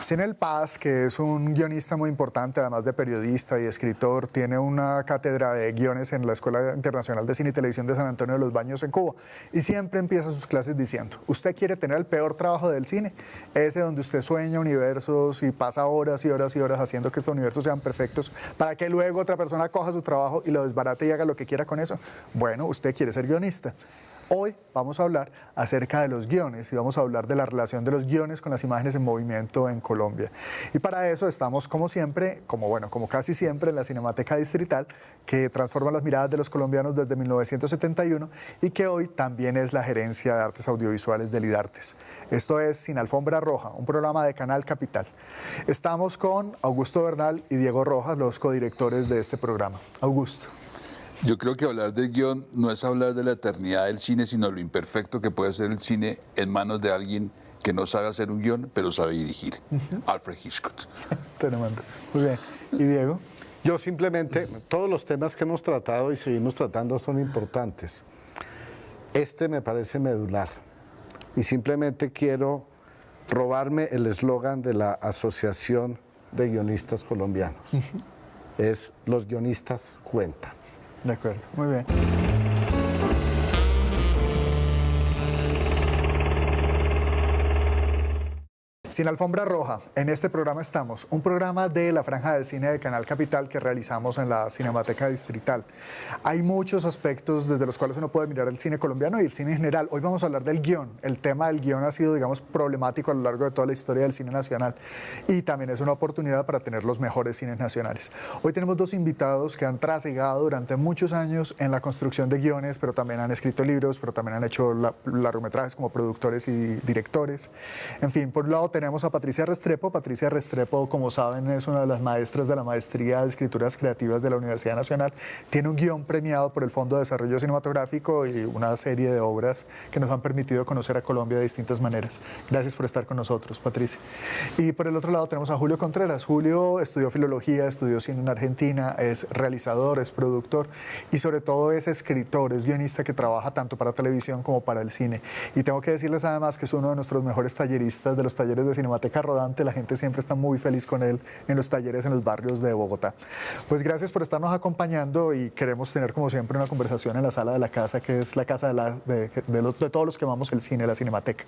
Sinel Paz, que es un guionista muy importante, además de periodista y escritor, tiene una cátedra de guiones en la Escuela Internacional de Cine y Televisión de San Antonio de los Baños en Cuba, y siempre empieza sus clases diciendo: ¿usted quiere tener el peor trabajo del cine? Ese donde usted sueña universos y pasa horas y horas y horas haciendo que estos universos sean perfectos para que luego otra persona coja su trabajo y lo desbarate y haga lo que quiera con eso. Bueno, usted quiere ser guionista. Hoy vamos a hablar acerca de los guiones y vamos a hablar de la relación de los guiones con las imágenes en movimiento en Colombia. Y para eso estamos, como siempre, como casi siempre, en la Cinemateca Distrital, que transforma las miradas de los colombianos desde 1971 y que hoy también es la Gerencia de Artes Audiovisuales del IDARTES. Esto es Sin Alfombra Roja, un programa de Canal Capital. Estamos con Augusto Bernal y Diego Rojas, los codirectores de este programa. Augusto. Yo creo que hablar del guión no es hablar de la eternidad del cine, sino lo imperfecto que puede ser el cine en manos de alguien que no sabe hacer un guión, pero sabe dirigir. Alfred Hitchcock. Te lo mando. Muy bien. ¿Y Diego? Yo simplemente, todos los temas que hemos tratado y seguimos tratando son importantes. Este me parece medular. Y simplemente quiero robarme el eslogan de la Asociación de Guionistas Colombianos. Es: los guionistas cuentan. De acuerdo, muy bien. Sin Alfombra Roja, en este programa estamos, un programa de la Franja de Cine de Canal Capital que realizamos en la Cinemateca Distrital. Hay muchos aspectos desde los cuales uno puede mirar el cine colombiano y el cine en general. Hoy vamos a hablar del guión. El tema del guión ha sido, digamos, problemático a lo largo de toda la historia del cine nacional y también es una oportunidad para tener los mejores cines nacionales. Hoy tenemos dos invitados que han trasegado durante muchos años en la construcción de guiones, pero también han escrito libros, pero también han hecho largometrajes como productores y directores. En fin, por un lado tenemos a Patricia Restrepo. Patricia Restrepo, como saben, es una de las maestras de la Maestría de Escrituras Creativas de la Universidad Nacional. Tiene un guión premiado por el Fondo de Desarrollo Cinematográfico y una serie de obras que nos han permitido conocer a Colombia de distintas maneras. Gracias por estar con nosotros, Patricia. Y por el otro lado tenemos a Julio Contreras. Julio estudió filología, estudió cine en Argentina, es realizador, es productor y sobre todo es escritor, es guionista que trabaja tanto para televisión como para el cine. Y tengo que decirles además que es uno de nuestros mejores talleristas de los talleres de Cinemateca Rodante. La gente siempre está muy feliz con él en los talleres en los barrios de Bogotá. Pues gracias por estarnos acompañando y queremos tener como siempre una conversación en la sala de la casa, que es la casa de todos los que amamos el cine, la Cinemateca.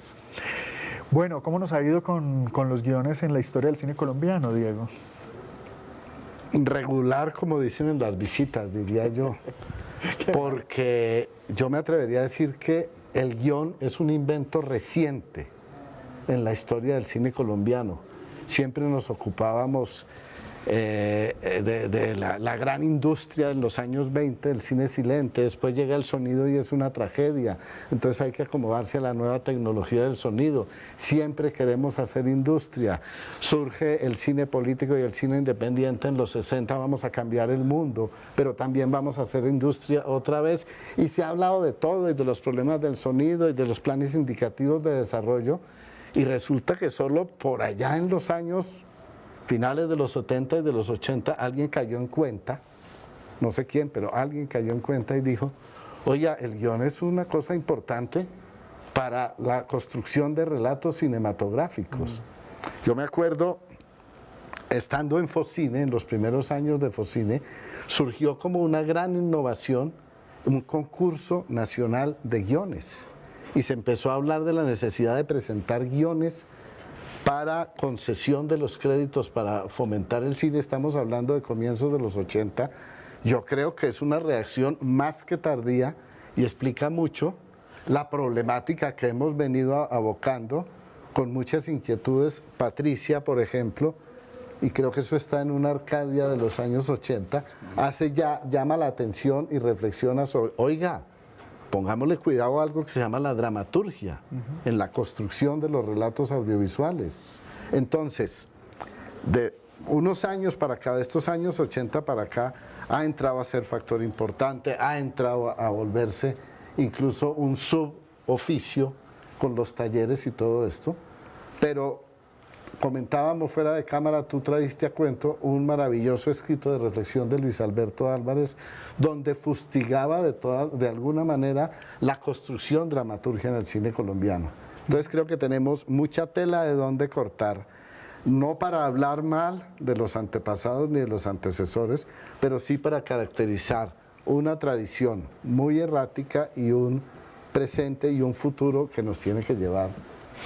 Bueno, ¿cómo nos ha ido con los guiones en la historia del cine colombiano, Diego? Regular, como dicen en las visitas, diría yo, porque yo me atrevería a decir que el guión es un invento reciente en la historia del cine colombiano. Siempre nos ocupábamos de la gran industria en los años 20 del cine silente. Después llega el sonido y es una tragedia, entonces hay que acomodarse a la nueva tecnología del sonido. Siempre queremos hacer industria. Surge el cine político y el cine independiente en los 60, vamos a cambiar el mundo, pero también vamos a hacer industria otra vez, y se ha hablado de todo y de los problemas del sonido y de los planes indicativos de desarrollo. Y resulta que solo por allá en los años finales de los 70 y de los 80 alguien cayó en cuenta, no sé quién, pero alguien cayó en cuenta y dijo: oiga, el guión es una cosa importante para la construcción de relatos cinematográficos. Yo me acuerdo, estando en Focine, en los primeros años de Focine, surgió como una gran innovación un concurso nacional de guiones. Y se empezó a hablar de la necesidad de presentar guiones para concesión de los créditos para fomentar el cine. Estamos hablando de comienzos de los 80. Yo creo que es una reacción más que tardía y explica mucho la problemática que hemos venido abocando con muchas inquietudes. Patricia, por ejemplo, y creo que eso está en una Arcadia de los años 80, llama la atención y reflexiona sobre, oiga, pongámosle cuidado a algo que se llama la dramaturgia en la construcción de los relatos audiovisuales. Entonces, de unos años para acá, de estos años 80 para acá, ha entrado a ser factor importante, ha entrado a volverse incluso un suboficio con los talleres y todo esto, pero comentábamos fuera de cámara, tú trajiste a cuento un maravilloso escrito de reflexión de Luis Alberto Álvarez, donde fustigaba de alguna manera la construcción dramaturgia en el cine colombiano. Entonces creo que tenemos mucha tela de dónde cortar. no para hablar mal de los antepasados ni de los antecesores, pero sí para caracterizar una tradición muy errática y un presente y un futuro que nos tiene que llevar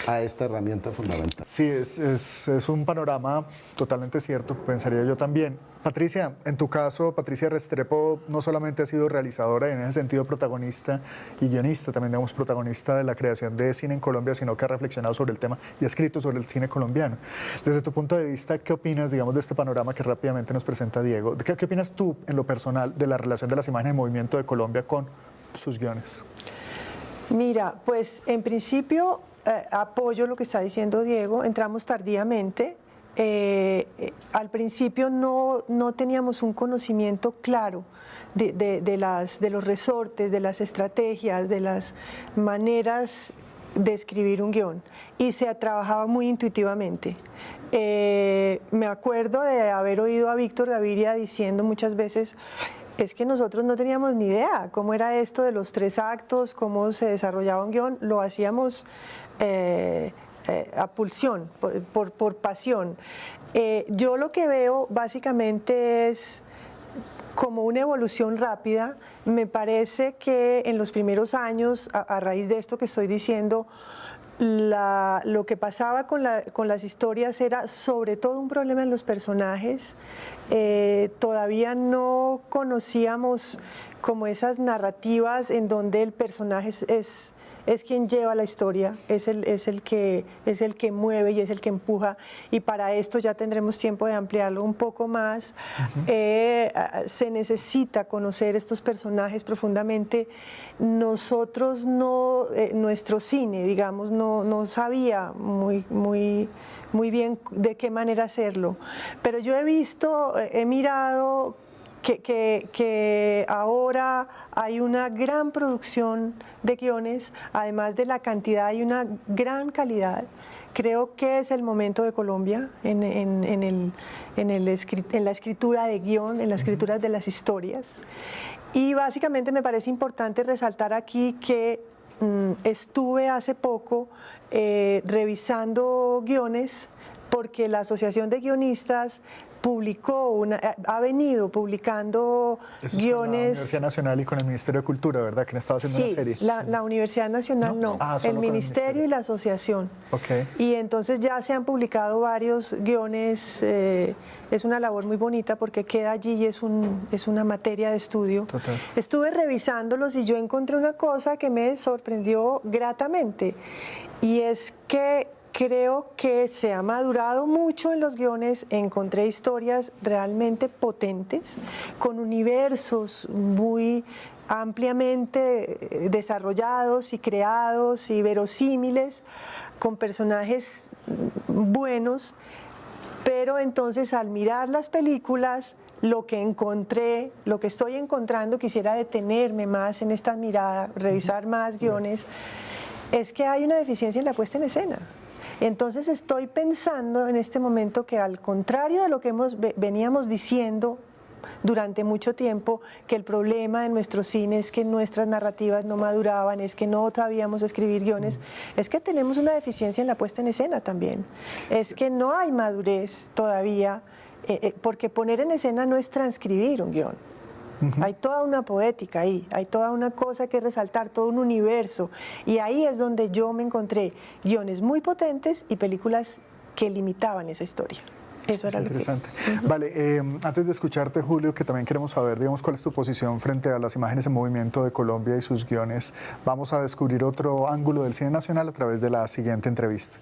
a esta herramienta fundamental. Sí, es un panorama totalmente cierto, pensaría yo también. Patricia, en tu caso, Patricia Restrepo no solamente ha sido realizadora y en ese sentido protagonista y guionista, también digamos protagonista de la creación de cine en Colombia, sino que ha reflexionado sobre el tema y ha escrito sobre el cine colombiano. Desde tu punto de vista, ¿qué opinas, digamos, de este panorama que rápidamente nos presenta Diego? ¿Qué opinas tú, en lo personal, de la relación de las imágenes de movimiento de Colombia con sus guiones? Mira, pues en principio apoyo lo que está diciendo Diego, entramos tardíamente. Al principio no teníamos un conocimiento claro de los resortes, de las estrategias, de las maneras de escribir un guión y se trabajaba muy intuitivamente. Me acuerdo de haber oído a Víctor Gaviria diciendo muchas veces: es que nosotros no teníamos ni idea cómo era esto de los 3 actos, cómo se desarrollaba un guión, lo hacíamos a pulsión, por pasión. Yo lo que veo básicamente es como una evolución rápida. Me parece que en los primeros años, a raíz de esto que estoy diciendo, lo que pasaba con las historias era sobre todo un problema en los personajes. Todavía no conocíamos como esas narrativas en donde el personaje es quien lleva la historia, es el que mueve y es el que empuja, y para esto ya tendremos tiempo de ampliarlo un poco más. Se necesita conocer estos personajes profundamente. Nosotros nuestro cine, digamos, no sabía muy bien de qué manera hacerlo, pero yo he mirado que ahora hay una gran producción de guiones, además de la cantidad hay una gran calidad. Creo que es el momento de Colombia en la escritura de guión, en la escritura de las historias. Y básicamente me parece importante resaltar aquí que estuve hace poco revisando guiones, porque la Asociación de Guionistas ha venido publicando guiones. Con la Universidad Nacional y con el Ministerio de Cultura, ¿verdad? Que han estado haciendo una serie. La Universidad Nacional no, el Ministerio y la Asociación. Okay. Y entonces ya se han publicado varios guiones. Es una labor muy bonita porque queda allí y es una materia de estudio. Total. Estuve revisándolos y yo encontré una cosa que me sorprendió gratamente, y es que creo que se ha madurado mucho en los guiones. Encontré historias realmente potentes, con universos muy ampliamente desarrollados y creados y verosímiles, con personajes buenos. Pero entonces, al mirar las películas, lo que estoy encontrando, quisiera detenerme más en esta mirada, revisar más guiones, es que hay una deficiencia en la puesta en escena. Entonces estoy pensando en este momento que, al contrario de lo que veníamos diciendo durante mucho tiempo, que el problema de nuestro cine es que nuestras narrativas no maduraban, es que no sabíamos escribir guiones, es que tenemos una deficiencia en la puesta en escena también. Es que no hay madurez todavía, porque poner en escena no es transcribir un guión. Hay toda una poética ahí, hay toda una cosa que resaltar, todo un universo, y ahí es donde yo me encontré guiones muy potentes y películas que limitaban esa historia. Eso era interesante. Vale, antes de escucharte, Julio, que también queremos saber, digamos, cuál es tu posición frente a las imágenes en movimiento de Colombia y sus guiones. Vamos a descubrir otro ángulo del cine nacional a través de la siguiente entrevista.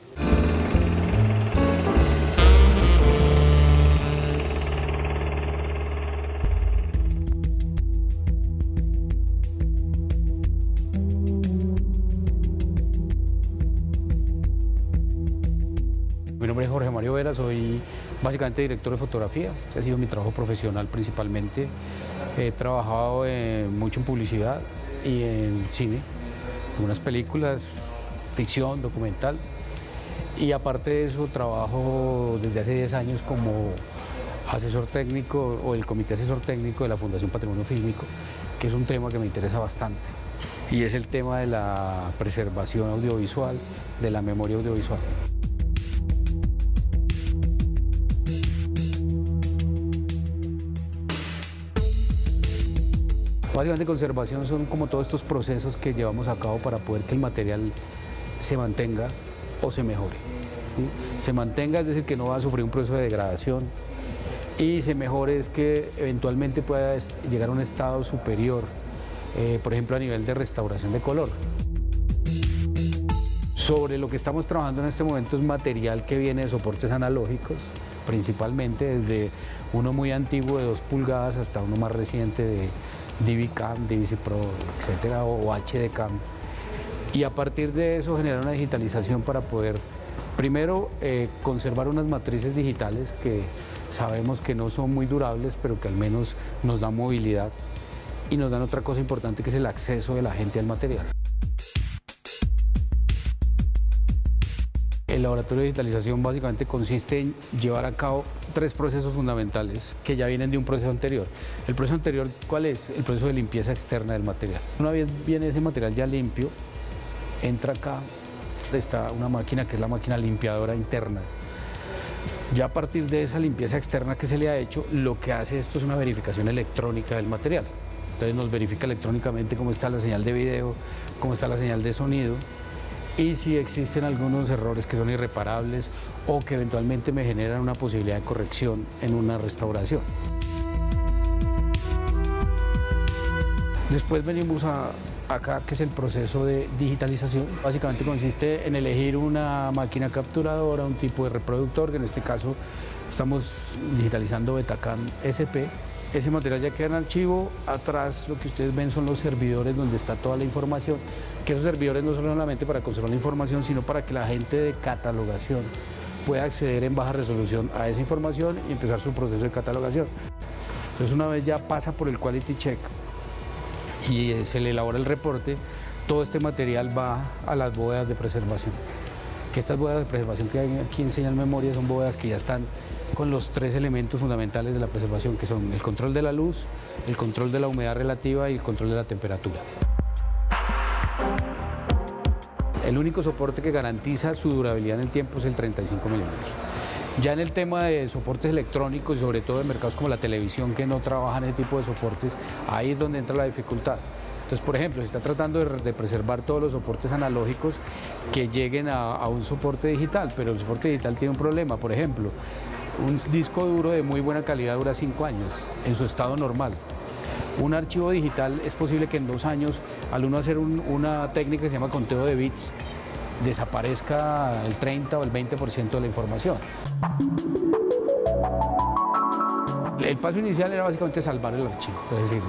Mi nombre es Jorge Mario Vera, soy básicamente director de fotografía. Ese ha sido mi trabajo profesional principalmente. He trabajado mucho en publicidad y en cine, en unas películas, ficción, documental. Y aparte de eso, trabajo desde hace 10 años como asesor técnico o el comité asesor técnico de la Fundación Patrimonio Fílmico, que es un tema que me interesa bastante. Y es el tema de la preservación audiovisual, de la memoria audiovisual. Básicamente conservación son como todos estos procesos que llevamos a cabo para poder que el material se mantenga o se mejore. ¿Sí? Se mantenga, es decir, que no va a sufrir un proceso de degradación, y se mejore es que eventualmente pueda llegar a un estado superior, por ejemplo a nivel de restauración de color. Sobre lo que estamos trabajando en este momento es material que viene de soportes analógicos, principalmente desde uno muy antiguo de 2 pulgadas hasta uno más reciente de DV-Cam, DVC Pro, etcétera, o HD-Cam. Y a partir de eso generar una digitalización para poder, primero, conservar unas matrices digitales que sabemos que no son muy durables, pero que al menos nos dan movilidad y nos dan otra cosa importante, que es el acceso de la gente al material. El laboratorio de digitalización básicamente consiste en llevar a cabo 3 procesos fundamentales que ya vienen de un proceso anterior. El proceso anterior, ¿cuál es? El proceso de limpieza externa del material. Una vez viene ese material ya limpio, entra acá, está una máquina que es la máquina limpiadora interna. Ya a partir de esa limpieza externa que se le ha hecho, lo que hace esto es una verificación electrónica del material. Entonces nos verifica electrónicamente cómo está la señal de video, cómo está la señal de sonido, y si existen algunos errores que son irreparables o que eventualmente me generan una posibilidad de corrección en una restauración. Después venimos acá, que es el proceso de digitalización. Básicamente consiste en elegir una máquina capturadora, un tipo de reproductor, que en este caso estamos digitalizando Betacam SP. Ese material ya queda en archivo. Atrás lo que ustedes ven son los servidores donde está toda la información, que esos servidores no son solamente para conservar la información, sino para que la gente de catalogación pueda acceder en baja resolución a esa información y empezar su proceso de catalogación. Entonces, una vez ya pasa por el quality check y se le elabora el reporte, todo este material va a las bóvedas de preservación. Que estas bóvedas de preservación que hay aquí en Señal Memoria son bóvedas que ya están con los 3 elementos fundamentales de la preservación, que son el control de la luz, el control de la humedad relativa y el control de la temperatura. El único soporte que garantiza su durabilidad en el tiempo es el 35 milímetros. Ya en el tema de soportes electrónicos y sobre todo en mercados como la televisión, que no trabajan ese tipo de soportes, ahí es donde entra la dificultad. Entonces, por ejemplo, se está tratando de preservar todos los soportes analógicos que lleguen a un soporte digital, pero el soporte digital tiene un problema. Por ejemplo, un disco duro de muy buena calidad dura 5 años en su estado normal. Un archivo digital es posible que en 2 años, al uno hacer una técnica que se llama conteo de bits, desaparezca el 30 o el 20% de la información. El paso inicial era básicamente salvar el archivo, es decir,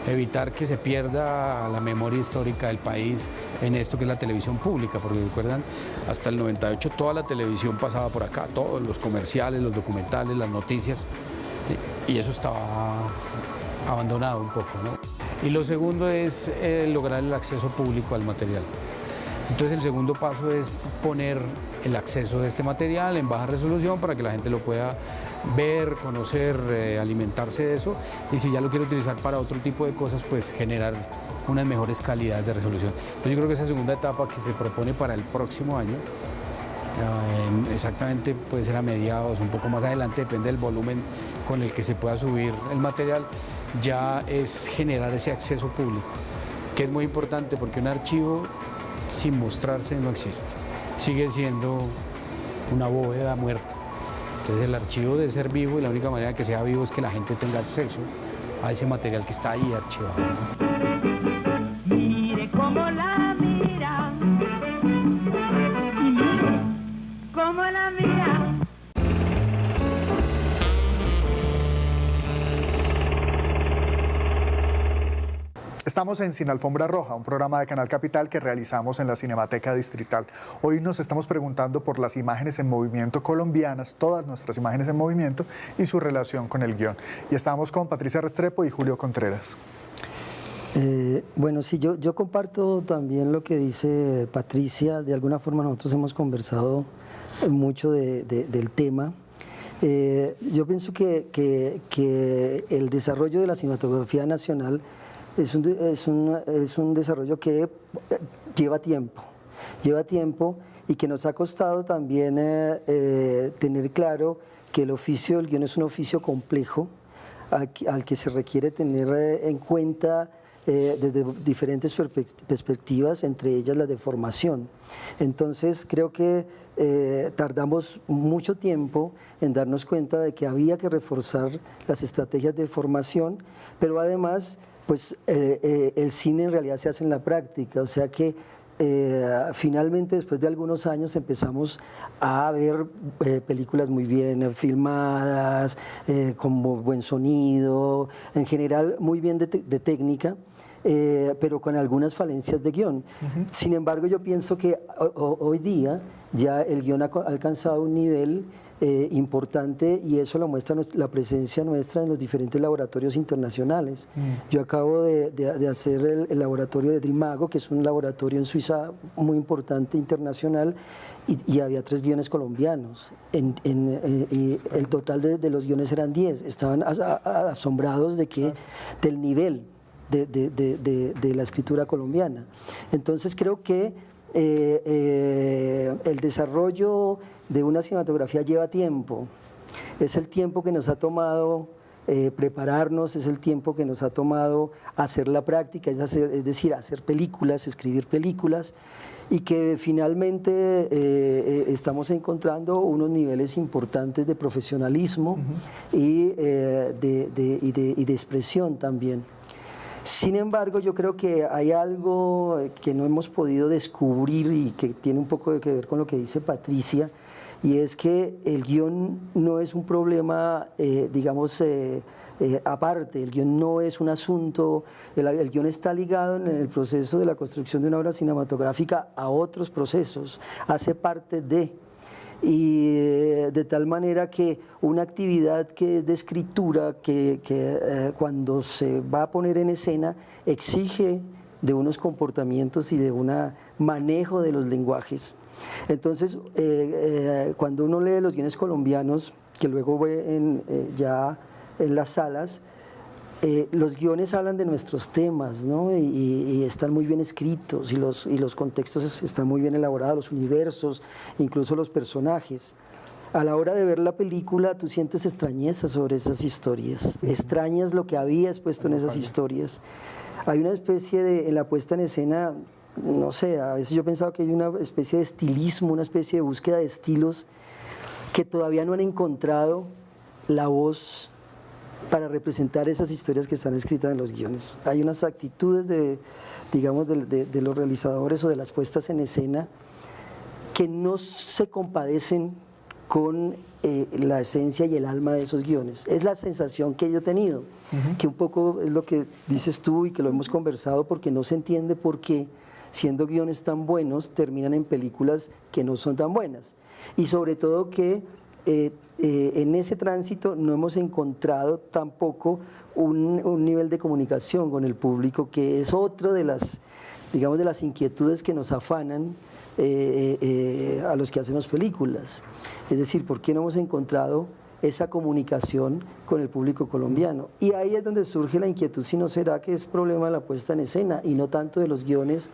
evitar que se pierda la memoria histórica del país en esto que es la televisión pública, porque recuerdan, hasta el 98 toda la televisión pasaba por acá, todos los comerciales, los documentales, las noticias, y eso estaba abandonado un poco, ¿no? Y lo segundo es lograr el acceso público al material. Entonces el segundo paso es poner el acceso de este material en baja resolución para que la gente lo pueda ver, conocer, alimentarse de eso, y si ya lo quiere utilizar para otro tipo de cosas, pues generar unas mejores calidades de resolución. Entonces yo creo que esa segunda etapa que se propone para el próximo año, exactamente puede ser a mediados, un poco más adelante, depende del volumen con el que se pueda subir el material, ya es generar ese acceso público, que es muy importante porque un archivo sin mostrarse no existe, sigue siendo una bóveda muerta. Entonces el archivo debe ser vivo y la única manera que sea vivo es que la gente tenga acceso a ese material que está ahí archivado. Mire cómo la mira, y mire cómo la mira. Estamos en Sin Alfombra Roja, un programa de Canal Capital que realizamos en la Cinemateca Distrital. Hoy nos estamos preguntando por las imágenes en movimiento colombianas, todas nuestras imágenes en movimiento y su relación con el guión. Y estamos con Patricia Restrepo y Julio Contreras. Bueno, sí, yo comparto también lo que dice Patricia. De alguna forma nosotros hemos conversado mucho del tema. Yo pienso que el desarrollo de la cinematografía nacional es un desarrollo que lleva tiempo y que nos ha costado también tener claro que el oficio del guión es un oficio complejo al que se requiere tener en cuenta desde diferentes perspectivas, entre ellas las de formación. Entonces creo que tardamos mucho tiempo en darnos cuenta de que había que reforzar las estrategias de formación, pero además pues el cine en realidad se hace en la práctica, o sea que finalmente después de algunos años empezamos a ver películas muy bien filmadas, con muy buen sonido, en general muy bien de técnica, pero con algunas falencias de guión. Sin embargo, yo pienso que hoy día ya el guión ha alcanzado un nivel importante, y eso lo muestra la presencia nuestra en los diferentes laboratorios internacionales. Yo acabo de hacer el laboratorio de Drimago, que es un laboratorio en Suiza muy importante internacional, y había 3 guiones colombianos, y el total de los guiones eran 10. Estaban asombrados del nivel de la escritura colombiana. Entonces creo que el desarrollo de una cinematografía lleva tiempo. Es el tiempo que nos ha tomado prepararnos, es el tiempo que nos ha tomado hacer la práctica, es decir, hacer películas, escribir películas, y que finalmente estamos encontrando unos niveles importantes de profesionalismo y de expresión también. Sin embargo, yo creo que hay algo que no hemos podido descubrir y que tiene un poco que ver con lo que dice Patricia, y es que el guión no es un problema, digamos, aparte. El guión no es un asunto, el guión está ligado en el proceso de la construcción de una obra cinematográfica a otros procesos, hace parte de... Y de tal manera que una actividad que es de escritura, que cuando se va a poner en escena, exige de unos comportamientos y de un manejo de los lenguajes. Entonces, cuando uno lee los guiones colombianos, que luego ve ya en las salas, los guiones hablan de nuestros temas, ¿no? Y están muy bien escritos, y los contextos están muy bien elaborados, los universos, incluso los personajes. A la hora de ver la película, tú sientes extrañeza sobre esas historias, extrañas lo que había expuesto en esas historias. Hay una especie en la puesta en escena, no sé, a veces yo he pensado que hay una especie de estilismo, una especie de búsqueda de estilos que todavía no han encontrado la voz para representar esas historias que están escritas en los guiones. Hay unas actitudes digamos, de los realizadores o de las puestas en escena que no se compadecen con la esencia y el alma de esos guiones. Es la sensación que yo he tenido, que un poco es lo que dices tú y que lo hemos conversado, porque no se entiende por qué, siendo guiones tan buenos, terminan en películas que no son tan buenas. Y sobre todo que en ese tránsito no hemos encontrado tampoco un nivel de comunicación con el público, que es otro de las, digamos, de las inquietudes que nos afanan a los que hacemos películas. Es decir, ¿por qué no hemos encontrado esa comunicación con el público colombiano? Y ahí es donde surge la inquietud, si no será que es problema de la puesta en escena y no tanto de los guiones.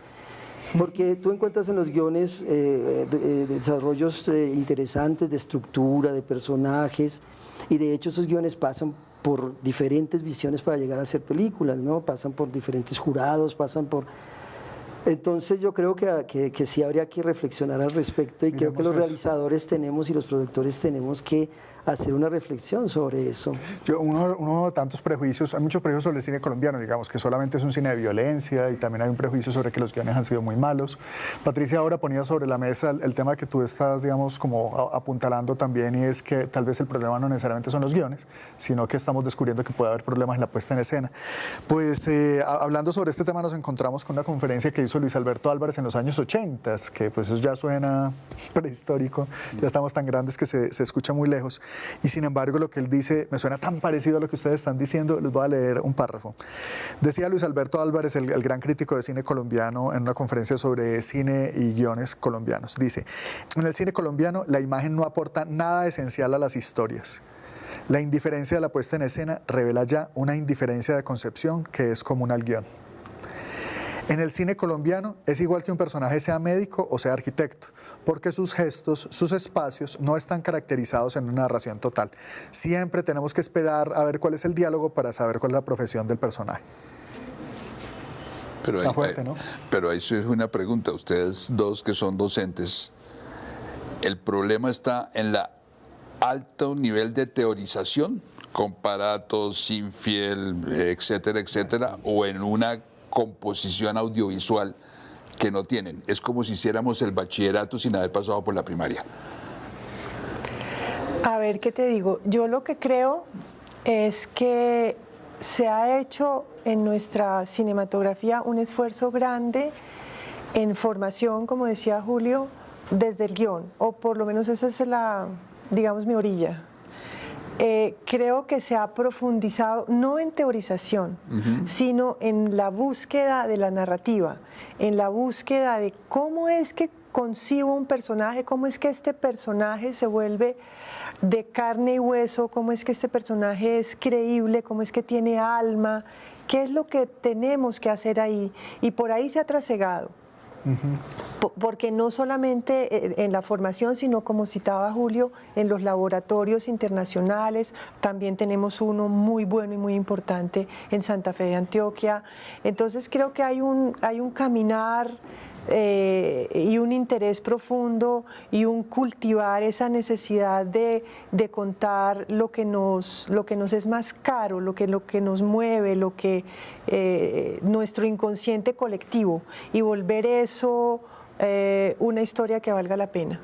Porque tú encuentras en los guiones desarrollos interesantes de estructura, de personajes, y de hecho esos guiones pasan por diferentes visiones para llegar a hacer películas, ¿no? Pasan por diferentes jurados, pasan por... Entonces yo creo que sí habría que reflexionar al respecto, y creo que los realizadores tenemos y los productores tenemos que hacer una reflexión sobre eso. Uno de tantos prejuicios, hay muchos prejuicios sobre el cine colombiano, digamos que solamente es un cine de violencia, y también hay un prejuicio sobre que los guiones han sido muy malos. Patricia ahora ponía sobre la mesa el tema que tú estás, digamos, como apuntalando también, y es que tal vez el problema no necesariamente son los guiones, sino que estamos descubriendo que puede haber problemas en la puesta en escena. Pues hablando sobre este tema, nos encontramos con una conferencia que hizo Luis Alberto Álvarez en los años 80, que pues eso ya suena prehistórico, ya estamos tan grandes que se escucha muy lejos. Y sin embargo, lo que él dice me suena tan parecido a lo que ustedes están diciendo. Les voy a leer un párrafo. Decía Luis Alberto Álvarez, el gran crítico de cine colombiano, en una conferencia sobre cine y guiones colombianos. Dice: en el cine colombiano, la imagen no aporta nada esencial a las historias. La indiferencia de la puesta en escena revela ya una indiferencia de concepción que es común al guión. En el cine colombiano es igual que un personaje sea médico o sea arquitecto, porque sus gestos, sus espacios no están caracterizados en una narración total. Siempre tenemos que esperar a ver cuál es el diálogo para saber cuál es la profesión del personaje. Pero Está fuerte, ¿no? Pero ahí surge una pregunta. Ustedes dos que son docentes, ¿el problema está en la alto nivel de teorización, comparatos, Sinfiel, etcétera, etcétera, o en una composición audiovisual que no tienen? Es como si hiciéramos el bachillerato sin haber pasado por la primaria. A ver, ¿qué te digo? Yo lo que creo es que se ha hecho en nuestra cinematografía un esfuerzo grande en formación, como decía Julio, desde el guión, o por lo menos esa es digamos, mi orilla. Creo que se ha profundizado, no en teorización, sino en la búsqueda de la narrativa, en la búsqueda de cómo es que concibo un personaje, cómo es que este personaje se vuelve de carne y hueso, cómo es que este personaje es creíble, cómo es que tiene alma, qué es lo que tenemos que hacer ahí. Y por ahí se ha trasegado. Porque no solamente en la formación, sino como citaba Julio, en los laboratorios internacionales, también tenemos uno muy bueno y muy importante en Santa Fe de Antioquia. Entonces creo que hay un caminar y un interés profundo y un cultivar esa necesidad de contar lo que nos es más caro, lo que nos mueve, lo que nuestro inconsciente colectivo, y volver eso una historia que valga la pena.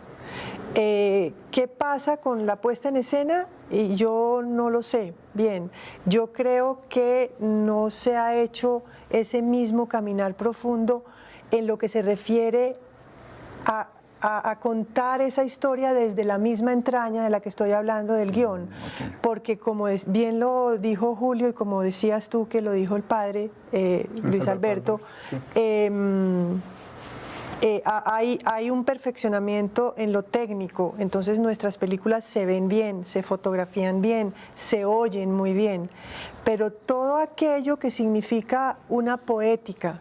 ¿Qué pasa con la puesta en escena? Y yo no lo sé bien. Yo creo que no se ha hecho ese mismo caminar profundo en lo que se refiere a contar esa historia desde la misma entraña de la que estoy hablando del guión. Porque como bien lo dijo Julio y como decías tú que lo dijo el padre, Luis Alberto, sí. Hay un perfeccionamiento en lo técnico, entonces nuestras películas se ven bien, se fotografían bien, se oyen muy bien, pero todo aquello que significa una poética,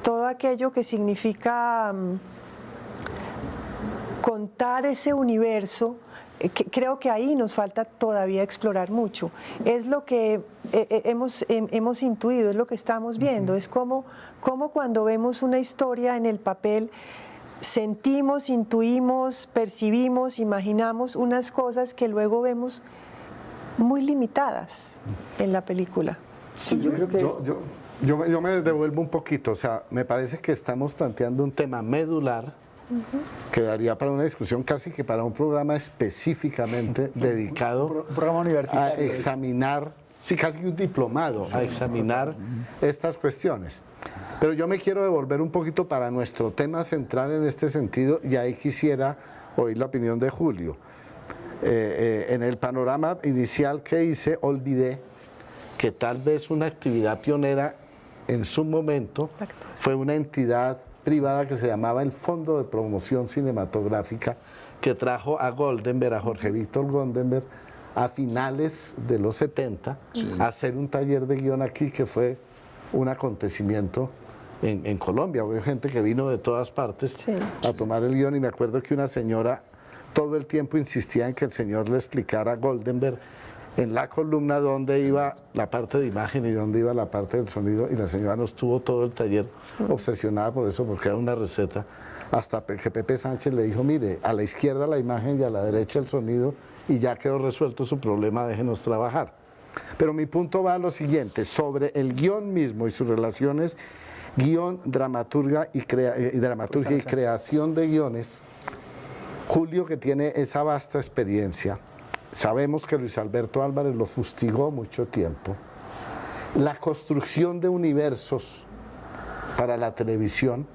todo aquello que significa contar ese universo, creo que ahí nos falta todavía explorar mucho. Es lo que hemos intuido, es lo que estamos viendo, es como cuando vemos una historia en el papel, sentimos, intuimos, percibimos, imaginamos unas cosas que luego vemos muy limitadas en la película. Sí, yo creo que... Yo me devuelvo un poquito, o sea, me parece que estamos planteando un tema medular que daría para una discusión, casi que para un programa específicamente dedicado Un programa universitario. a examinar, sí, casi un diplomado, a examinar estas cuestiones. Pero yo me quiero devolver un poquito para nuestro tema central en este sentido, y ahí quisiera oír la opinión de Julio. En el panorama inicial que hice, olvidé que tal vez una actividad pionera en su momento fue una entidad privada que se llamaba el Fondo de Promoción Cinematográfica, que trajo a Goldenberg, a Jorge Víctor Goldenberg, a finales de los 70, a hacer un taller de guión aquí, que fue un acontecimiento en Colombia. Hubo gente que vino de todas partes a tomar el guión, y me acuerdo que una señora todo el tiempo insistía en que el señor le explicara a Goldenberg en la columna dónde iba la parte de imagen y dónde iba la parte del sonido, y la señora nos tuvo todo el taller obsesionada por eso, porque era una receta, hasta que Pepe Sánchez le dijo, mire, a la izquierda la imagen y a la derecha el sonido, y ya quedó resuelto su problema, déjenos trabajar. Pero mi punto va a lo siguiente, sobre el guión mismo y sus relaciones, guión, dramaturgia y creación de guiones. Julio, que tiene esa vasta experiencia, sabemos que Luis Alberto Álvarez lo fustigó mucho tiempo. La construcción de universos para la televisión,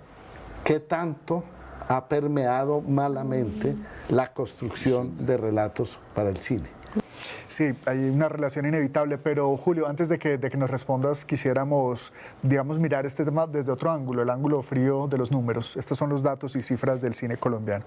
¿qué tanto ha permeado malamente la construcción de relatos para el cine? Sí, hay una relación inevitable, pero Julio, antes de que nos respondas, quisiéramos, digamos, mirar este tema desde otro ángulo, el ángulo frío de los números. Estos son los datos y cifras del cine colombiano.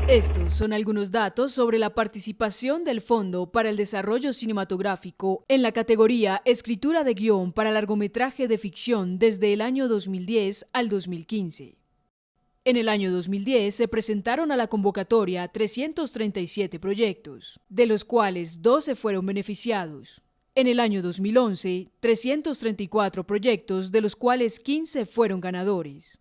Estos son algunos datos sobre la participación del Fondo para el Desarrollo Cinematográfico en la categoría Escritura de Guión para largometraje de ficción desde el año 2010 al 2015. En el año 2010 se presentaron a la convocatoria 337 proyectos, de los cuales 12 fueron beneficiados. En el año 2011, 334 proyectos, de los cuales 15 fueron ganadores.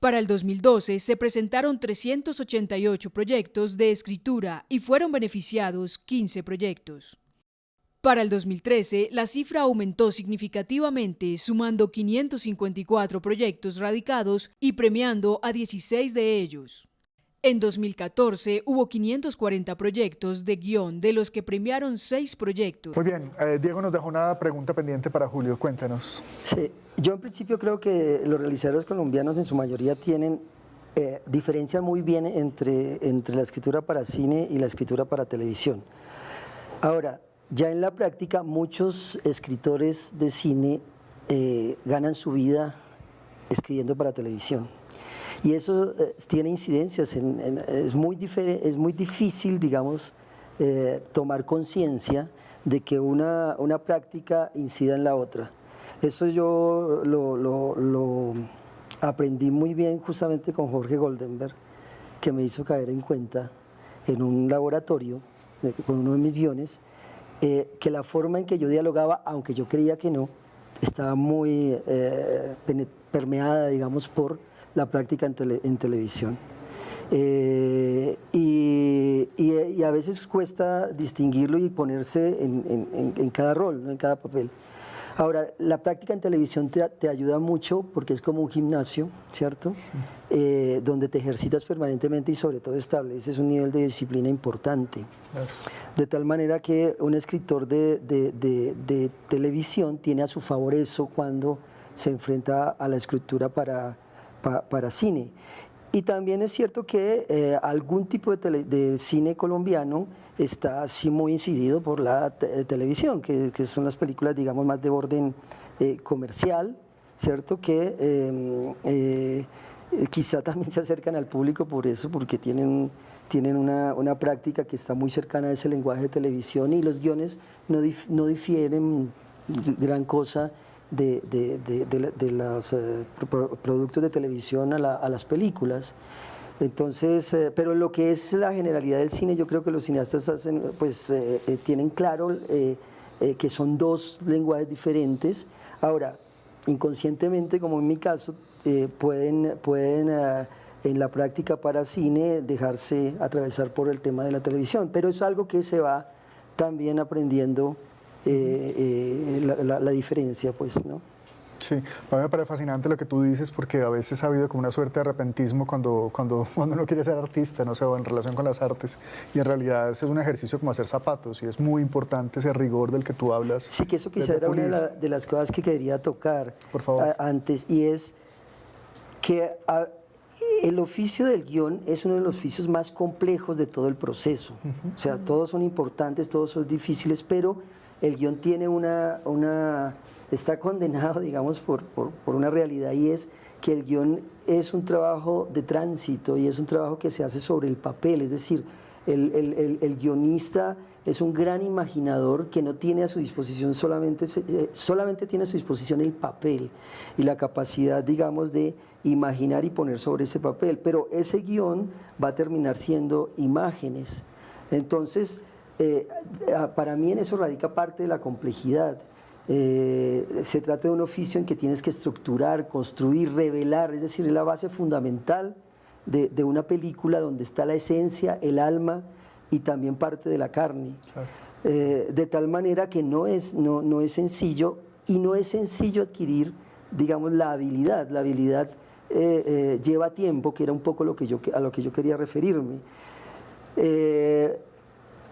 Para el 2012 se presentaron 388 proyectos de escritura y fueron beneficiados 15 proyectos. Para el 2013, la cifra aumentó significativamente, sumando 554 proyectos radicados y premiando a 16 de ellos. En 2014 hubo 540 proyectos de guión, de los que premiaron 6 proyectos. Muy bien, Diego nos dejó una pregunta pendiente para Julio, cuéntanos. Sí, yo en principio creo que los realizadores colombianos en su mayoría diferencian muy bien entre la escritura para cine y la escritura para televisión. Ahora, ya en la práctica muchos escritores de cine ganan su vida escribiendo para televisión. Y eso tiene incidencias, es muy difícil, digamos, tomar conciencia de que una práctica incida en la otra. Eso yo lo aprendí muy bien justamente con Jorge Goldenberg, que me hizo caer en cuenta en un laboratorio con uno de mis guiones, que la forma en que yo dialogaba, aunque yo creía que no, estaba muy permeada, digamos, por la práctica en televisión. Y a veces cuesta distinguirlo y ponerse en cada rol, ¿no? En cada papel. Ahora, la práctica en televisión te ayuda mucho porque es como un gimnasio, ¿cierto? Donde te ejercitas permanentemente y sobre todo estableces un nivel de disciplina importante. De tal manera que un escritor de televisión tiene a su favor eso cuando se enfrenta a la escritura para cine. Y también es cierto que algún tipo de cine colombiano está así muy incidido por la televisión, que son las películas, digamos, más de orden comercial, ¿cierto? Que quizá también se acercan al público por eso, porque tienen una práctica que está muy cercana a ese lenguaje de televisión y los guiones no difieren gran cosa de los productos de televisión a las películas. Entonces, pero lo que es la generalidad del cine, yo creo que los cineastas tienen claro que son dos lenguajes diferentes. Ahora, inconscientemente, como en mi caso, pueden en la práctica para cine dejarse atravesar por el tema de la televisión, pero es algo que se va también aprendiendo la diferencia, pues, ¿no? Sí, a mí me parece fascinante lo que tú dices porque a veces ha habido como una suerte de arrepentismo cuando uno quiere ser artista, no sé, o en relación con las artes, y en realidad es un ejercicio como hacer zapatos y es muy importante ese rigor del que tú hablas. Sí, que eso quizá era una de las cosas que quería tocar por favor. Antes, y es que el oficio del guión es uno de los oficios más complejos de todo el proceso. O sea, todos son importantes, todos son difíciles, pero el guión tiene está condenado, digamos, por una realidad, y es que el guión es un trabajo de tránsito y es un trabajo que se hace sobre el papel, es decir, el guionista es un gran imaginador que no tiene a su disposición solamente tiene a su disposición el papel y la capacidad, digamos, de imaginar y poner sobre ese papel, pero ese guión va a terminar siendo imágenes. Entonces, para mí en eso radica parte de la complejidad. Se trata de un oficio en que tienes que estructurar, construir, revelar, es decir, es la base fundamental de una película donde está la esencia, el alma y también parte de la carne. Claro. De tal manera que no es sencillo, y no es sencillo adquirir, digamos, la habilidad. La habilidad lleva tiempo, que era un poco a lo que yo quería referirme.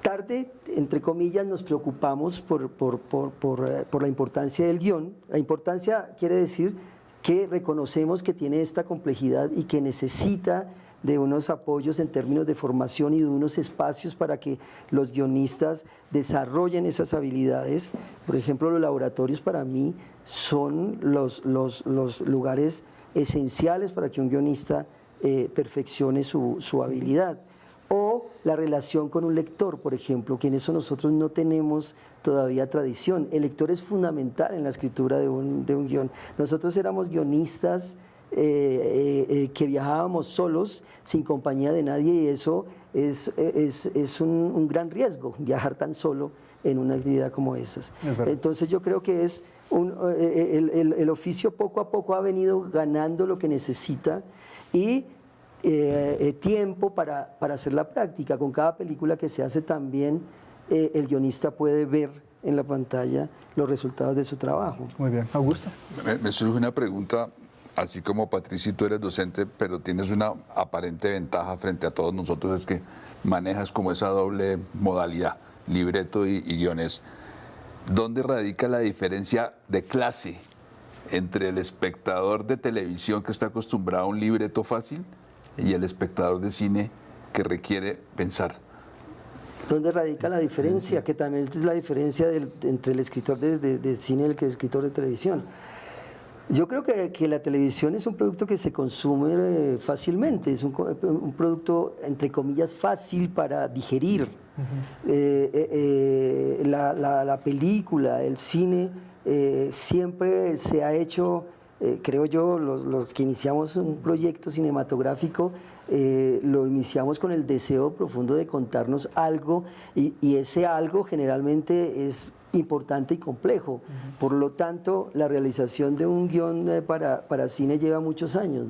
Tarde, entre comillas, nos preocupamos por la importancia del guión. La importancia quiere decir que reconocemos que tiene esta complejidad y que necesita de unos apoyos en términos de formación y de unos espacios para que los guionistas desarrollen esas habilidades. Por ejemplo, los laboratorios para mí son los lugares esenciales para que un guionista perfeccione su habilidad. O la relación con un lector, por ejemplo, que en eso nosotros no tenemos todavía tradición. El lector es fundamental en la escritura de un guión. Nosotros éramos guionistas que viajábamos solos, sin compañía de nadie, y eso es un gran riesgo, viajar tan solo en una actividad como esas. Entonces yo creo que es el oficio poco a poco ha venido ganando lo que necesita y tiempo para hacer la práctica. Con cada película que se hace también el guionista puede ver en la pantalla los resultados de su trabajo. Muy bien. Augusto. Me surge una pregunta, así como Patricia, tú eres docente, pero tienes una aparente ventaja frente a todos nosotros, es que manejas como esa doble modalidad, libreto y guiones. ¿Dónde radica la diferencia de clase entre el espectador de televisión que está acostumbrado a un libreto fácil y el espectador de cine que requiere pensar? ¿Dónde radica la diferencia? Que también es la diferencia entre el escritor de cine y el escritor de televisión. Yo creo que la televisión es un producto que se consume fácilmente, es un producto, entre comillas, fácil para digerir. La película, el cine, siempre se ha hecho, creo yo, los que iniciamos un proyecto cinematográfico, lo iniciamos con el deseo profundo de contarnos algo y ese algo generalmente es importante y complejo. Por lo tanto, la realización de un guión para cine lleva muchos años.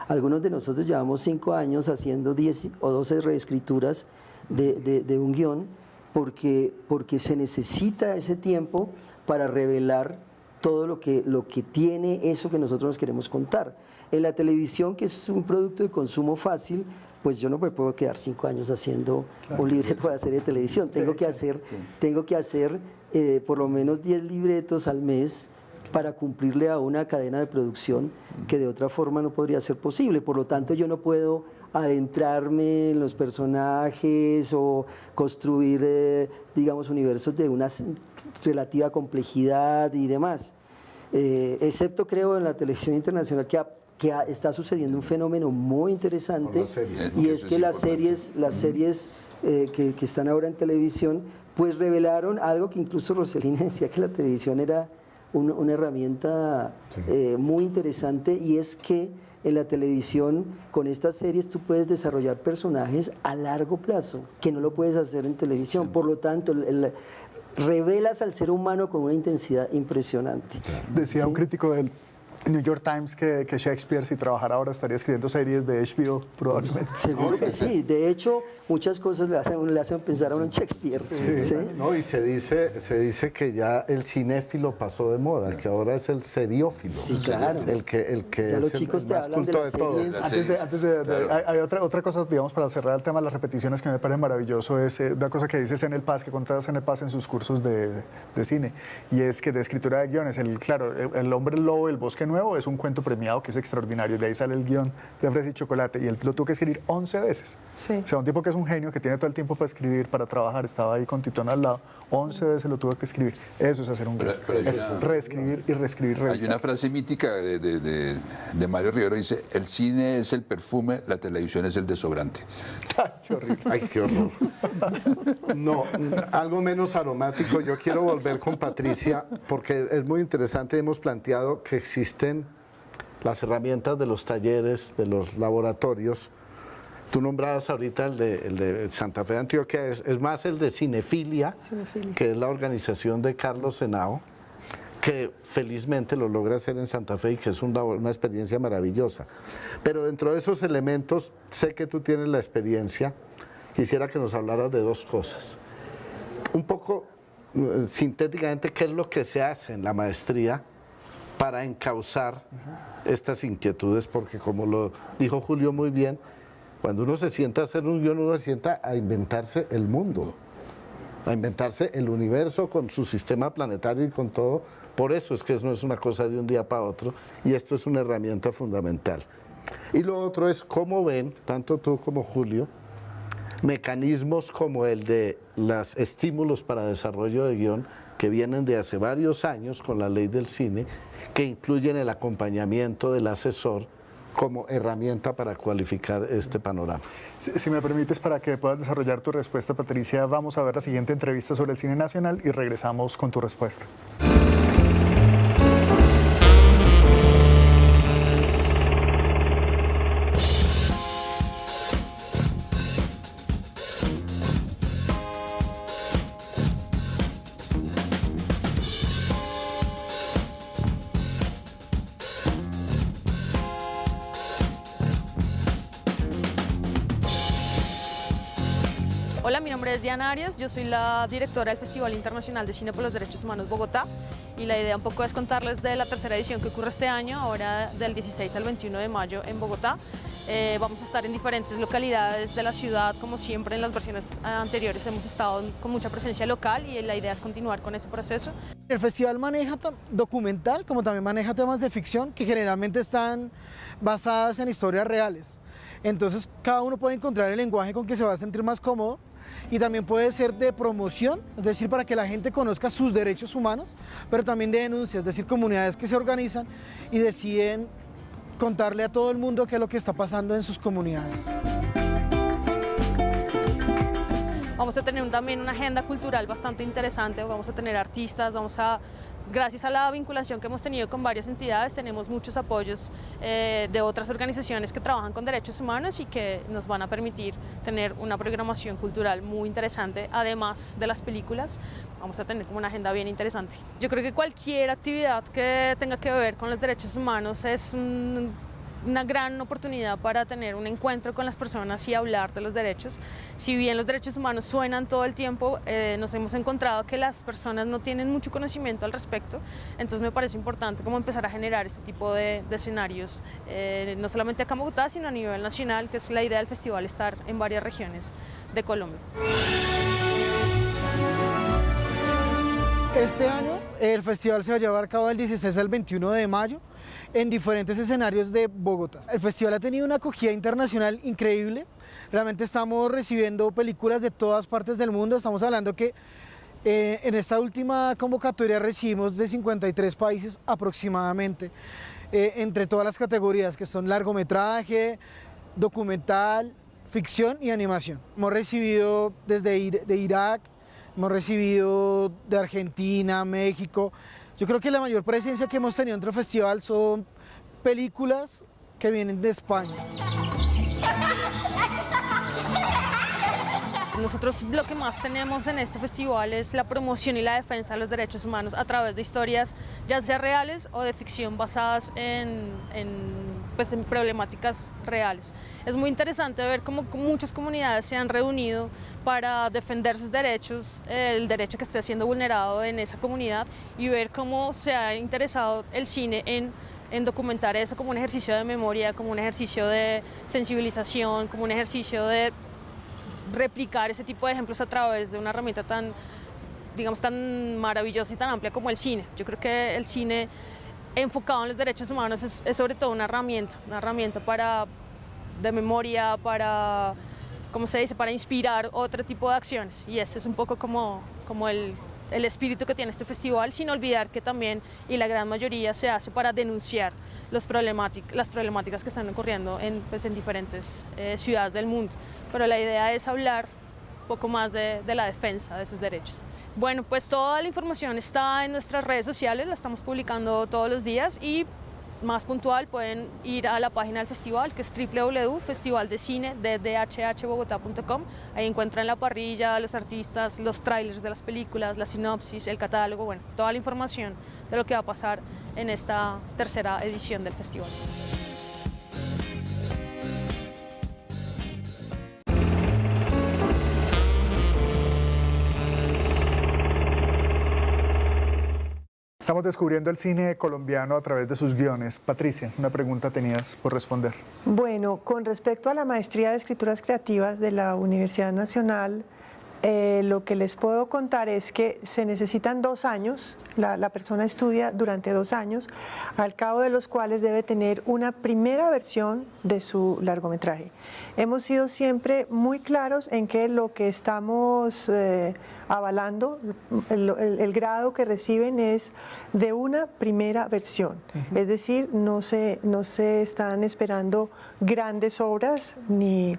Algunos de nosotros llevamos 5 años haciendo 10 o 12 reescrituras de un guión porque se necesita ese tiempo para revelar todo lo que tiene eso que nosotros nos queremos contar. En la televisión, que es un producto de consumo fácil, pues yo no me puedo quedar 5 años haciendo un libreto de serie de televisión. Tengo que hacer por lo menos 10 libretos al mes para cumplirle a una cadena de producción que de otra forma no podría ser posible. Por lo tanto, yo no puedo adentrarme en los personajes o construir, digamos, universos de una relativa complejidad y demás. Excepto, creo, en la televisión internacional que está sucediendo un fenómeno muy interesante, y es que las series que están ahora en televisión pues revelaron algo que incluso Roselina decía, que la televisión era una herramienta muy interesante, y es que en la televisión con estas series tú puedes desarrollar personajes a largo plazo que no lo puedes hacer en televisión. Por lo tanto revelas al ser humano con una intensidad impresionante. Decía un crítico del New York Times que Shakespeare, si trabajara ahora, estaría escribiendo series de HBO, probablemente. Seguro que sí. De hecho, muchas cosas le hacen pensar a uno en Shakespeare. Sí. No, y se dice que ya el cinéfilo pasó de moda, que ahora es el seriófilo. Sí, claro. El que ya los chicos te hablan de las series. Hay otra cosa, digamos, para cerrar el tema de las repeticiones, que me parece maravilloso, es una cosa que dice Senel Paz, que contaba Senel Paz en sus cursos de cine, y es que de escritura de guiones, el hombre lobo, el bosque nuevo, es un cuento premiado que es extraordinario. De ahí sale el guión de Fresa y Chocolate, y él lo tuvo que escribir 11 veces. Sí. O sea, un tipo que es un genio, que tiene todo el tiempo para escribir, para trabajar, estaba ahí con Titón al lado, 11 veces lo tuvo que escribir. Eso es hacer un guión. Es reescribir y reescribir. Hay una frase mítica de Mario Rivero, dice: el cine es el perfume, la televisión es el desodorante. Ay, qué horrible. Ay, qué horror. No, algo menos aromático. Yo quiero volver con Patricia, porque es muy interesante. Hemos planteado que existen las herramientas de los talleres, de los laboratorios. Tú nombrabas ahorita el de Santa Fe de Antioquia, es más el de Cinefilia, que es la organización de Carlos Henao, que felizmente lo logra hacer en Santa Fe y que es una experiencia maravillosa. Pero dentro de esos elementos, sé que tú tienes la experiencia, quisiera que nos hablaras de 2 cosas. Un poco sintéticamente, ¿qué es lo que se hace en la maestría para encauzar estas inquietudes? Porque, como lo dijo Julio muy bien, cuando uno se sienta a hacer un guión, uno se sienta a inventarse el mundo, a inventarse el universo con su sistema planetario y con todo. Por eso es que no es una cosa de un día para otro, y esto es una herramienta fundamental. Y lo otro es cómo ven, tanto tú como Julio, mecanismos como el de los estímulos para desarrollo de guión, que vienen de hace varios años con la ley del cine, que incluyen el acompañamiento del asesor como herramienta para cualificar este panorama. Si me permites, para que puedas desarrollar tu respuesta, Patricia, vamos a ver la siguiente entrevista sobre el cine nacional y regresamos con tu respuesta. Hola, mi nombre es Diana Arias, yo soy la directora del Festival Internacional de Cine por los Derechos Humanos Bogotá y la idea un poco es contarles de la tercera edición que ocurre este año, ahora del 16 al 21 de mayo en Bogotá. Vamos a estar en diferentes localidades de la ciudad, como siempre en las versiones anteriores hemos estado con mucha presencia local y la idea es continuar con ese proceso. El festival maneja documental como también maneja temas de ficción que generalmente están basadas en historias reales. Entonces cada uno puede encontrar el lenguaje con que se va a sentir más cómodo y también puede ser de promoción, es decir, para que la gente conozca sus derechos humanos, pero también de denuncia, es decir, comunidades que se organizan y deciden contarle a todo el mundo qué es lo que está pasando en sus comunidades. Vamos a tener también una agenda cultural bastante interesante, vamos a tener artistas, gracias a la vinculación que hemos tenido con varias entidades, tenemos muchos apoyos de otras organizaciones que trabajan con derechos humanos y que nos van a permitir tener una programación cultural muy interesante, además de las películas. Vamos a tener como una agenda bien interesante. Yo creo que cualquier actividad que tenga que ver con los derechos humanos es una gran oportunidad para tener un encuentro con las personas y hablar de los derechos. Si bien los derechos humanos suenan todo el tiempo, nos hemos encontrado que las personas no tienen mucho conocimiento al respecto, entonces me parece importante como empezar a generar este tipo de escenarios, no solamente acá en Bogotá, sino a nivel nacional, que es la idea del festival, estar en varias regiones de Colombia. Este año el festival se va a llevar a cabo del 16 al 21 de mayo en diferentes escenarios de Bogotá. El festival ha tenido una acogida internacional increíble, realmente estamos recibiendo películas de todas partes del mundo, estamos hablando que en esta última convocatoria recibimos de 53 países aproximadamente, entre todas las categorías que son largometraje, documental, ficción y animación. Hemos recibido desde de Irak, hemos recibido de Argentina, México. Yo creo que la mayor presencia que hemos tenido dentro del festival son películas que vienen de España. Nosotros lo que más tenemos en este festival es la promoción y la defensa de los derechos humanos a través de historias, ya sea reales o de ficción basadas en problemáticas reales. Es muy interesante ver cómo muchas comunidades se han reunido para defender sus derechos, el derecho que esté siendo vulnerado en esa comunidad y ver cómo se ha interesado el cine en documentar eso como un ejercicio de memoria, como un ejercicio de sensibilización, como un ejercicio de replicar ese tipo de ejemplos a través de una herramienta tan, digamos, tan maravillosa y tan amplia como el cine. Yo creo que el cine enfocado en los derechos humanos es sobre todo una herramienta de memoria, para, ¿cómo se dice?, para inspirar otro tipo de acciones. Y ese es un poco como el espíritu que tiene este festival, sin olvidar que también, y la gran mayoría, se hace para denunciar las problemáticas que están ocurriendo en diferentes ciudades del mundo. Pero la idea es hablar un poco más de la defensa de sus derechos. Bueno, pues toda la información está en nuestras redes sociales, la estamos publicando todos los días y más puntual pueden ir a la página del festival, que es www.festivaldecinedhhbogotá.com. Ahí encuentran la parrilla, los artistas, los trailers de las películas, la sinopsis, el catálogo, bueno, toda la información de lo que va a pasar en esta tercera edición del festival. Estamos descubriendo el cine colombiano a través de sus guiones. Patricia, una pregunta tenías por responder. Bueno, con respecto a la maestría de escrituras creativas de la Universidad Nacional, lo que les puedo contar es que se necesitan 2 años, la persona estudia durante 2 años, al cabo de los cuales debe tener una primera versión de su largometraje. Hemos sido siempre muy claros en que lo que estamos avalando, el grado que reciben es de una primera versión, es decir, no se están esperando grandes obras ni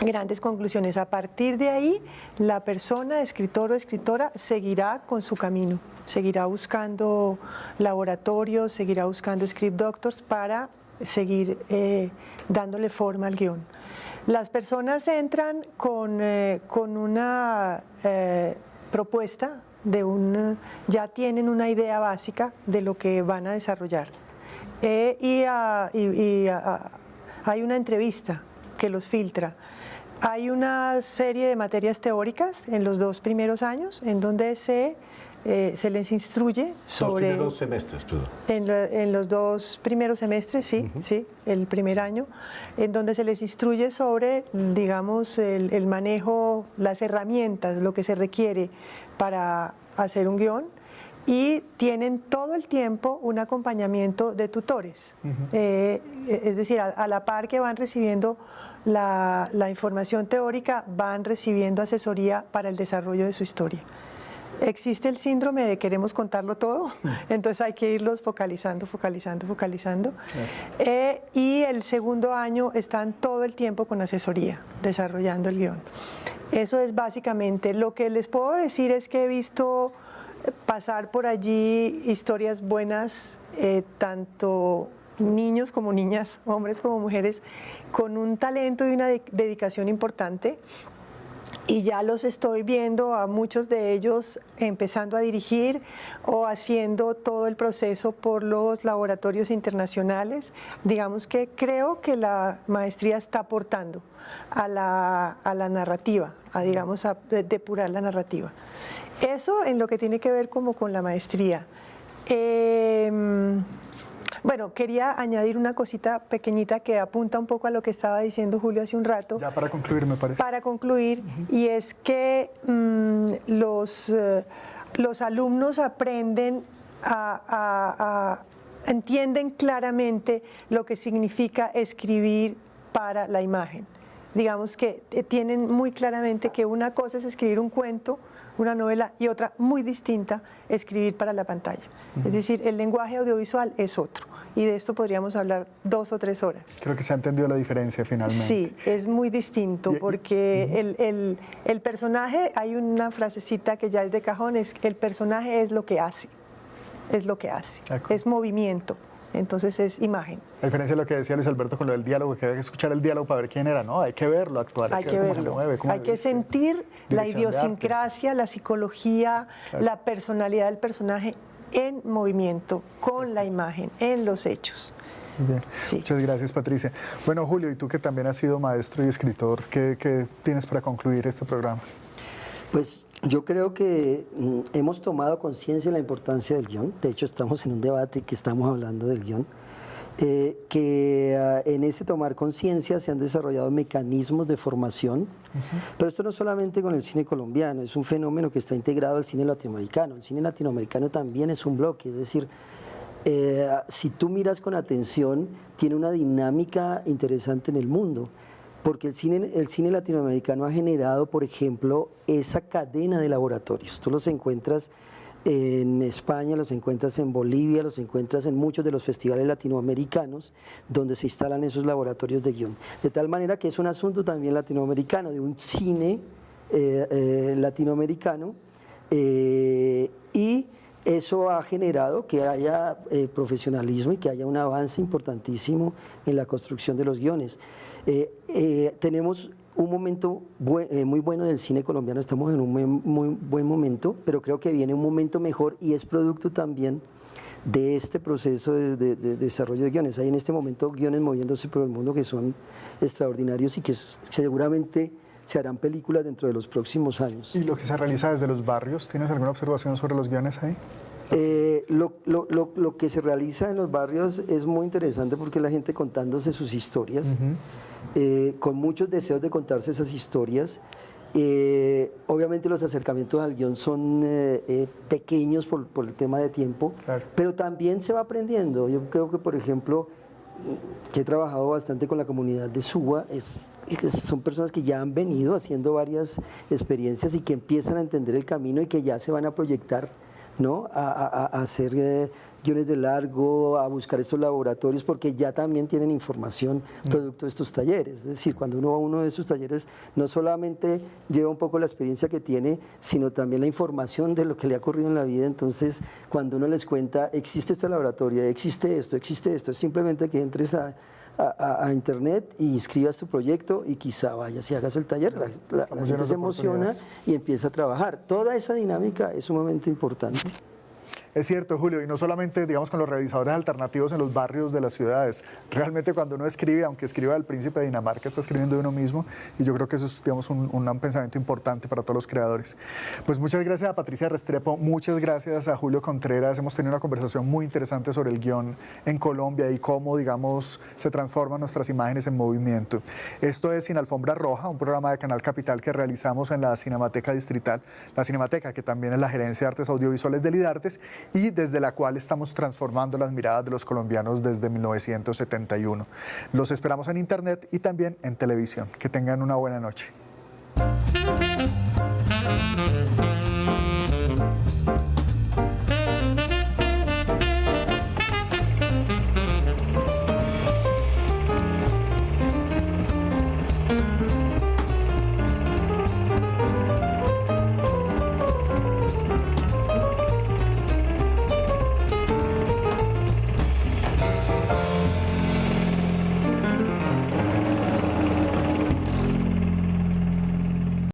grandes conclusiones. A partir de ahí, la persona, escritor o escritora, seguirá con su camino, seguirá buscando laboratorios, seguirá buscando script doctors para seguir dándole forma al guión. Las personas entran con una propuesta, ya tienen una idea básica de lo que van a desarrollar. Hay una entrevista que los filtra. Hay una serie de materias teóricas en los 2 primeros años en donde se les instruye sobre... 2 primeros semestres, perdón. En los 2 primeros semestres, sí, sí, el primer año, en donde se les instruye sobre, digamos, el manejo, las herramientas, lo que se requiere para hacer un guión, y tienen todo el tiempo un acompañamiento de tutores. Es decir, a la par que van recibiendo la información teórica, van recibiendo asesoría para el desarrollo de su historia. Existe el síndrome de queremos contarlo todo, entonces hay que irlos focalizando. Y el segundo año están todo el tiempo con asesoría, desarrollando el guión. Eso es básicamente. Lo que les puedo decir es que he visto pasar por allí historias buenas, tanto niños como niñas, hombres como mujeres, con un talento y una dedicación importante. Y ya los estoy viendo a muchos de ellos empezando a dirigir o haciendo todo el proceso por los laboratorios internacionales. Digamos que creo que la maestría está aportando a la narrativa, a depurar la narrativa. Eso en lo que tiene que ver como con la maestría. Bueno, quería añadir una cosita pequeñita que apunta un poco a lo que estaba diciendo Julio hace un rato. Ya para concluir, me parece. Para concluir, y es que los alumnos aprenden entienden claramente lo que significa escribir para la imagen. Digamos que tienen muy claramente que una cosa es escribir un cuento, una novela, y otra muy distinta, escribir para la pantalla. Es decir, el lenguaje audiovisual es otro, y de esto podríamos hablar 2 o 3 horas. Creo que se ha entendido la diferencia finalmente. Sí, es muy distinto, porque el personaje, hay una frasecita que ya es de cajón, es el personaje es lo que hace, es movimiento. Entonces es imagen. A diferencia de lo que decía Luis Alberto con lo del diálogo, que había que escuchar el diálogo para ver quién era, ¿no? Hay que verlo, actuar, hay que verlo, hay que sentir la idiosincrasia, la psicología, la personalidad del personaje en movimiento, con la imagen, en los hechos. Bien. Sí. Muchas gracias, Patricia. Bueno, Julio, y tú que también has sido maestro y escritor, ¿qué tienes para concluir este programa? Pues yo creo que hemos tomado conciencia de la importancia del guión. De hecho, estamos en un debate que estamos hablando del guión. En ese tomar conciencia se han desarrollado mecanismos de formación, pero esto no solamente con el cine colombiano, es un fenómeno que está integrado al cine latinoamericano. El cine latinoamericano también es un bloque, es decir, si tú miras con atención, tiene una dinámica interesante en el mundo. Porque el cine latinoamericano ha generado, por ejemplo, esa cadena de laboratorios. Tú los encuentras en España, los encuentras en Bolivia, los encuentras en muchos de los festivales latinoamericanos donde se instalan esos laboratorios de guión. De tal manera que es un asunto también latinoamericano, de un cine latinoamericano, y eso ha generado que haya profesionalismo y que haya un avance importantísimo en la construcción de los guiones. Tenemos un momento muy bueno del cine colombiano, estamos en un muy buen momento, pero creo que viene un momento mejor y es producto también de este proceso de desarrollo de guiones. Hay en este momento guiones moviéndose por el mundo que son extraordinarios y que seguramente se harán películas dentro de los próximos años. ¿Y lo que se realiza desde los barrios? ¿Tienes alguna observación sobre los guiones ahí? Lo que se realiza en los barrios es muy interesante porque la gente contándose sus historias, con muchos deseos de contarse esas historias. Obviamente los acercamientos al guión son pequeños por el tema de tiempo, claro, pero también se va aprendiendo. Yo creo que, por ejemplo, que he trabajado bastante con la comunidad de Suba, son personas que ya han venido haciendo varias experiencias y que empiezan a entender el camino y que ya se van a proyectar, ¿no? a hacer guiones de largo, a buscar estos laboratorios, porque ya también tienen información producto de estos talleres. Es decir, cuando uno va a uno de esos talleres, no solamente lleva un poco la experiencia que tiene, sino también la información de lo que le ha ocurrido en la vida. Entonces, cuando uno les cuenta, existe este laboratorio, existe esto, es simplemente que entres a internet y inscribas tu proyecto y quizá vayas y hagas el taller, la gente se emociona y empieza a trabajar. Toda esa dinámica es sumamente importante. Es cierto, Julio, y no solamente, digamos, con los realizadores alternativos en los barrios de las ciudades. Realmente cuando uno escribe, aunque escriba El Príncipe de Dinamarca, está escribiendo de uno mismo, y yo creo que eso es, digamos, un pensamiento importante para todos los creadores. Pues muchas gracias a Patricia Restrepo, muchas gracias a Julio Contreras. Hemos tenido una conversación muy interesante sobre el guión en Colombia y cómo, digamos, se transforman nuestras imágenes en movimiento. Esto es Sin Alfombra Roja, un programa de Canal Capital que realizamos en la Cinemateca Distrital, la Cinemateca que también es la Gerencia de Artes Audiovisuales del IDARTES y desde la cual estamos transformando las miradas de los colombianos desde 1971. Los esperamos en internet y también en televisión. Que tengan una buena noche.